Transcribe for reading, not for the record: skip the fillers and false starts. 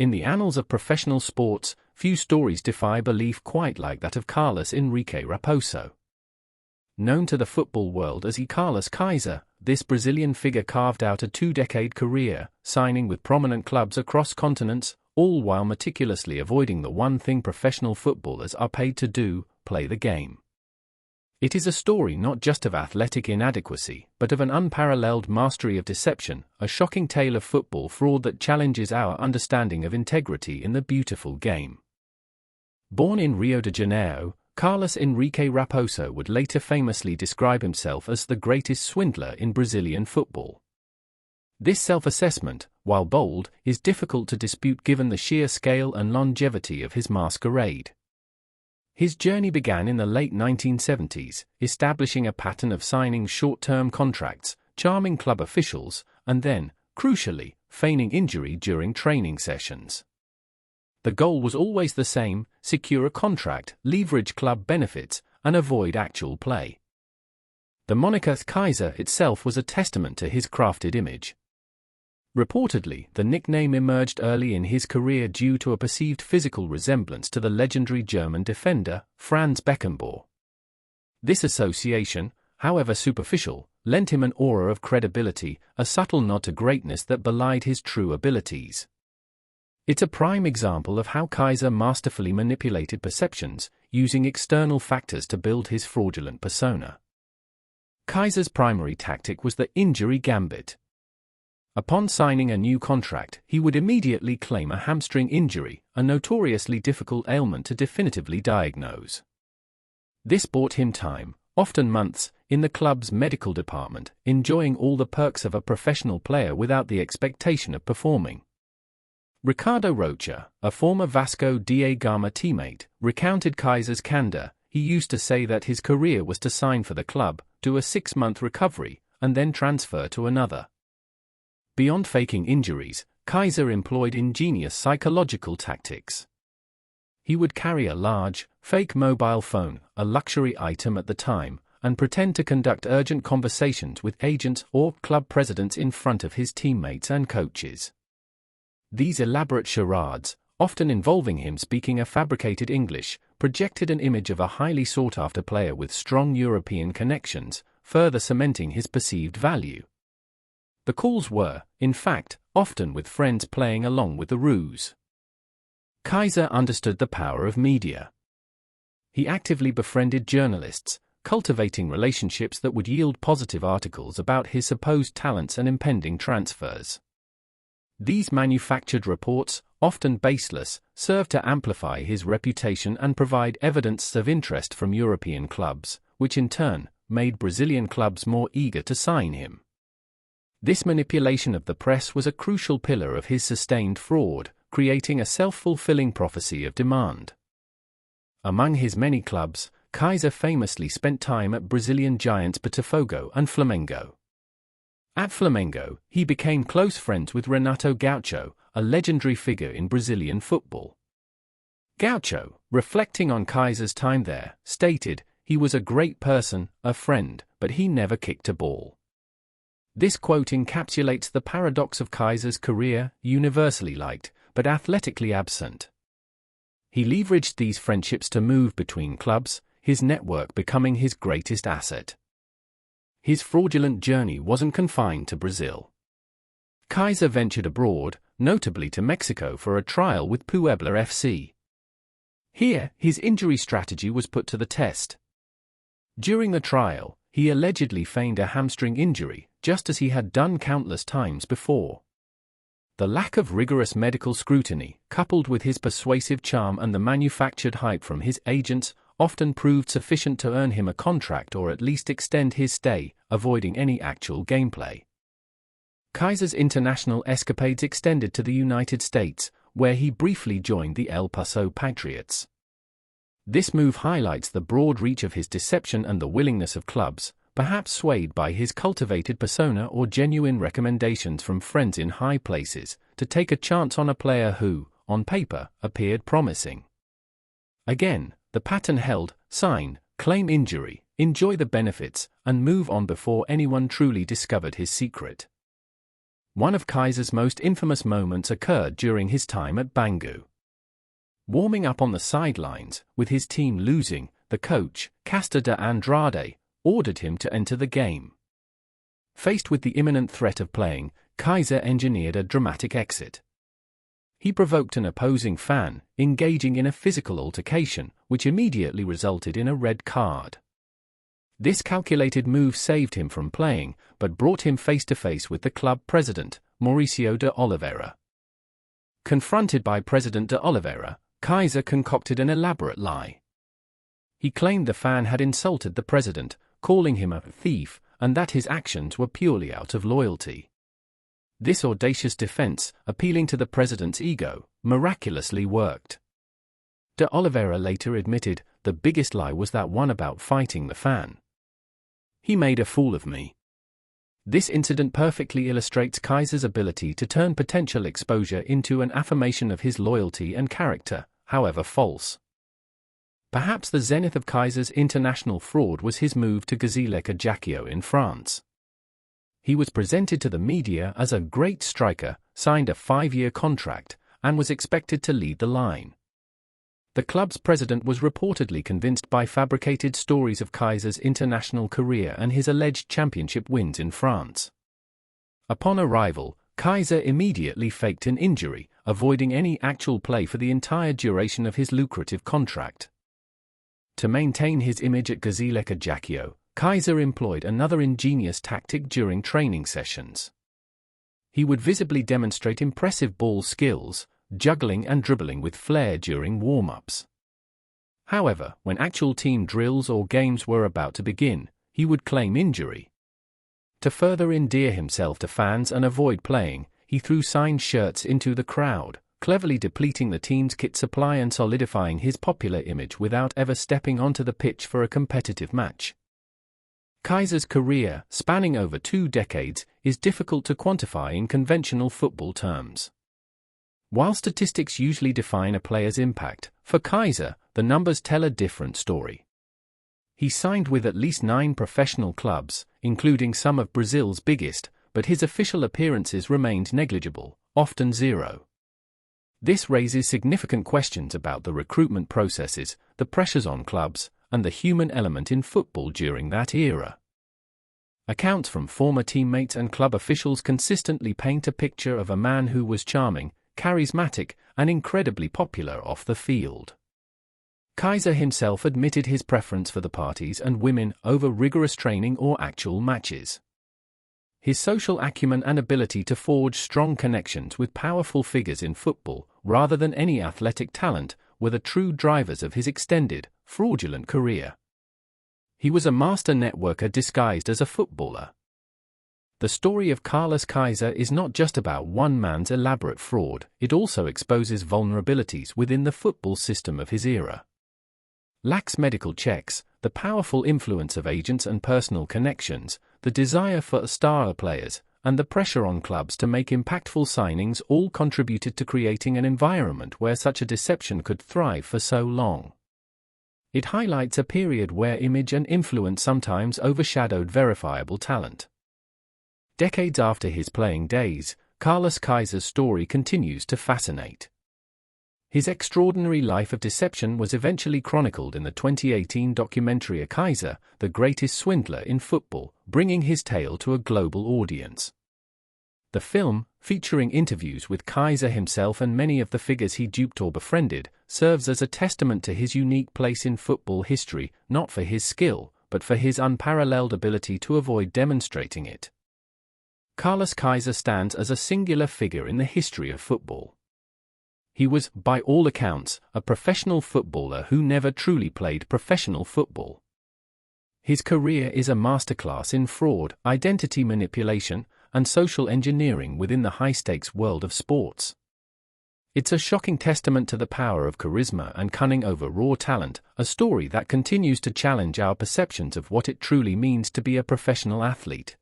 In the annals of professional sports, few stories defy belief quite like that of Carlos Enrique Raposo. Known to the football world as Carlos Kaiser, this Brazilian figure carved out a two-decade career, signing with prominent clubs across continents, all while meticulously avoiding the one thing professional footballers are paid to do: play the game. It is a story not just of athletic inadequacy, but of an unparalleled mastery of deception, a shocking tale of football fraud that challenges our understanding of integrity in the beautiful game. Born in Rio de Janeiro, Carlos Enrique Raposo would later famously describe himself as the greatest swindler in Brazilian football. This self-assessment, while bold, is difficult to dispute given the sheer scale and longevity of his masquerade. His journey began in the late 1970s, establishing a pattern of signing short-term contracts, charming club officials, and then, crucially, feigning injury during training sessions. The goal was always the same: secure a contract, leverage club benefits, and avoid actual play. The moniker Kaiser itself was a testament to his crafted image. Reportedly, the nickname emerged early in his career due to a perceived physical resemblance to the legendary German defender, Franz Beckenbauer. This association, however superficial, lent him an aura of credibility, a subtle nod to greatness that belied his true abilities. It's a prime example of how Kaiser masterfully manipulated perceptions, using external factors to build his fraudulent persona. Kaiser's primary tactic was the injury gambit. Upon signing a new contract, he would immediately claim a hamstring injury, a notoriously difficult ailment to definitively diagnose. This bought him time, often months, in the club's medical department, enjoying all the perks of a professional player without the expectation of performing. Ricardo Rocha, a former Vasco da Gama teammate, recounted Kaiser's candor. He used to say that his career was to sign for the club, do a 6-month recovery, and then transfer to another. Beyond faking injuries, Kaiser employed ingenious psychological tactics. He would carry a large, fake mobile phone, a luxury item at the time, and pretend to conduct urgent conversations with agents or club presidents in front of his teammates and coaches. These elaborate charades, often involving him speaking a fabricated English, projected an image of a highly sought-after player with strong European connections, further cementing his perceived value. The calls were, in fact, often with friends playing along with the ruse. Kaiser understood the power of media. He actively befriended journalists, cultivating relationships that would yield positive articles about his supposed talents and impending transfers. These manufactured reports, often baseless, served to amplify his reputation and provide evidence of interest from European clubs, which in turn made Brazilian clubs more eager to sign him. This manipulation of the press was a crucial pillar of his sustained fraud, creating a self-fulfilling prophecy of demand. Among his many clubs, Kaiser famously spent time at Brazilian giants Botafogo and Flamengo. At Flamengo, he became close friends with Renato Gaucho, a legendary figure in Brazilian football. Gaucho, reflecting on Kaiser's time there, stated, "He was a great person, a friend, but he never kicked a ball." This quote encapsulates the paradox of Kaiser's career: universally liked, but athletically absent. He leveraged these friendships to move between clubs, his network becoming his greatest asset. His fraudulent journey wasn't confined to Brazil. Kaiser ventured abroad, notably to Mexico for a trial with Puebla FC. Here, his injury strategy was put to the test. During the trial, he allegedly feigned a hamstring injury, just as he had done countless times before. The lack of rigorous medical scrutiny, coupled with his persuasive charm and the manufactured hype from his agents, often proved sufficient to earn him a contract or at least extend his stay, avoiding any actual gameplay. Kaiser's international escapades extended to the United States, where he briefly joined the El Paso Patriots. This move highlights the broad reach of his deception and the willingness of clubs, perhaps swayed by his cultivated persona or genuine recommendations from friends in high places, to take a chance on a player who, on paper, appeared promising. Again, the pattern held: sign, claim injury, enjoy the benefits, and move on before anyone truly discovered his secret. One of Kaiser's most infamous moments occurred during his time at Bangu. Warming up on the sidelines, with his team losing, the coach, Castor de Andrade, ordered him to enter the game. Faced with the imminent threat of playing, Kaiser engineered a dramatic exit. He provoked an opposing fan, engaging in a physical altercation, which immediately resulted in a red card. This calculated move saved him from playing, but brought him face-to-face with the club president, Mauricio de Oliveira. Confronted by President de Oliveira, Kaiser concocted an elaborate lie. He claimed the fan had insulted the president, calling him a thief, and that his actions were purely out of loyalty. This audacious defense, appealing to the president's ego, miraculously worked. De Oliveira later admitted, the biggest lie was that one about fighting the fan. He made a fool of me. This incident perfectly illustrates Kaiser's ability to turn potential exposure into an affirmation of his loyalty and character, however false. Perhaps the zenith of Kaiser's international fraud was his move to Gazélec Ajaccio in France. He was presented to the media as a great striker, signed a 5-year contract, and was expected to lead the line. The club's president was reportedly convinced by fabricated stories of Kaiser's international career and his alleged championship wins in France. Upon arrival, Kaiser immediately faked an injury, avoiding any actual play for the entire duration of his lucrative contract. To maintain his image at Gazélec Ajaccio, Kaiser employed another ingenious tactic during training sessions. He would visibly demonstrate impressive ball skills, juggling and dribbling with flair during warm-ups. However, when actual team drills or games were about to begin, he would claim injury. To further endear himself to fans and avoid playing, he threw signed shirts into the crowd, cleverly depleting the team's kit supply and solidifying his popular image without ever stepping onto the pitch for a competitive match. Kaiser's career, spanning over 2 decades, is difficult to quantify in conventional football terms. While statistics usually define a player's impact, for Kaiser, the numbers tell a different story. He signed with at least 9 professional clubs, including some of Brazil's biggest, but his official appearances remained negligible, often 0. This raises significant questions about the recruitment processes, the pressures on clubs, and the human element in football during that era. Accounts from former teammates and club officials consistently paint a picture of a man who was charming, charismatic, and incredibly popular off the field. Kaiser himself admitted his preference for the parties and women over rigorous training or actual matches. His social acumen and ability to forge strong connections with powerful figures in football, rather than any athletic talent, were the true drivers of his extended, fraudulent career. He was a master networker disguised as a footballer. The story of Carlos Kaiser is not just about one man's elaborate fraud, it also exposes vulnerabilities within the football system of his era. Lax medical checks, the powerful influence of agents and personal connections, the desire for star players, and the pressure on clubs to make impactful signings all contributed to creating an environment where such a deception could thrive for so long. It highlights a period where image and influence sometimes overshadowed verifiable talent. Decades after his playing days, Carlos Kaiser's story continues to fascinate. His extraordinary life of deception was eventually chronicled in the 2018 documentary A Kaiser, the Greatest Swindler in Football, bringing his tale to a global audience. The film, featuring interviews with Kaiser himself and many of the figures he duped or befriended, serves as a testament to his unique place in football history, not for his skill, but for his unparalleled ability to avoid demonstrating it. Carlos Kaiser stands as a singular figure in the history of football. He was, by all accounts, a professional footballer who never truly played professional football. His career is a masterclass in fraud, identity manipulation, and social engineering within the high-stakes world of sports. It's a shocking testament to the power of charisma and cunning over raw talent, a story that continues to challenge our perceptions of what it truly means to be a professional athlete.